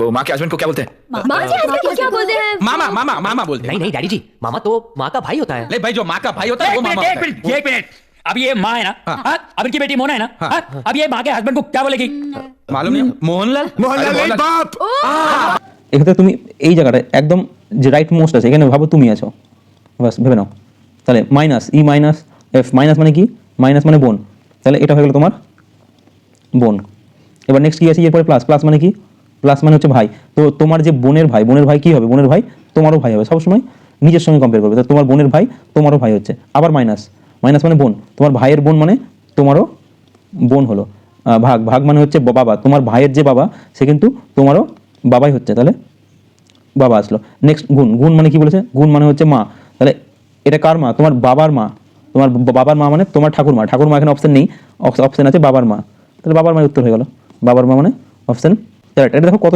वो माँ के हस्बैंड को क्या बोलते हैं? माँ के हस्बैंड को क्या बोलते हैं? मामा मामा मामा बोलते हैं। नहीं नहीं डैडी जी, मामा तो माँ का भाई होता है। नहीं भाई, जो माँ का भाई होता है वो मामा होता है। एक मिनट, अब ये माँ है ना, हाँ, अब इनकी बेटी मोना है ना, हाँ, अब ये माँ के हस्बैंड को क्या बोलेगी? मालूम नहीं, मोहनलाल मोहनलाल नहीं, बाप। এক্ষেত্রে তুমি এই জায়গাটায় একদম যে রাইট মোস্ট আছে এখানে ভাবো তুমি আছো, বাস ভেবে নাও। তাহলে minus E minus F, minus মানে কি? মাইনাস মানে বোন, তাহলে এটা হয়ে গেল তোমার বোন। এবার নেক্সট কি আছে এরপরে? প্লাস, প্লাস মানে কি? প্লাস মানে হচ্ছে ভাই। তো তোমার যে বোনের ভাই কি হবে? বোনের ভাই তোমারও ভাই হবে, সবসময় নিজের সঙ্গে কম্পেয়ার করবে। তো তোমার বোনের ভাই তোমারও ভাই হচ্ছে। আবার মাইনাস, মাইনাস মানে বোন, তোমার ভাইয়ের বোন মানে তোমারও বোন হলো। ভাগ, ভাগ মানে হচ্ছে বাবা, তোমার ভাইয়ের যে বাবা সে কিন্তু তোমারও বাবাই হচ্ছে, তাহলে বাবা আসলো। নেক্সট গুণ, গুণ মানে কি বলেছে? গুণ মানে হচ্ছে মা, তাহলে এটা কার মা? তোমার বাবার মা। তোমার বাবার মা মানে তোমার ঠাকুরমা। ঠাকুরমা এখানে অপশন নেই, অপশন আছে বাবার মা, তাহলে বাবার মায়ের উত্তর হয়ে গেল। বাবার মা মানে অপশন। এটা দেখো কত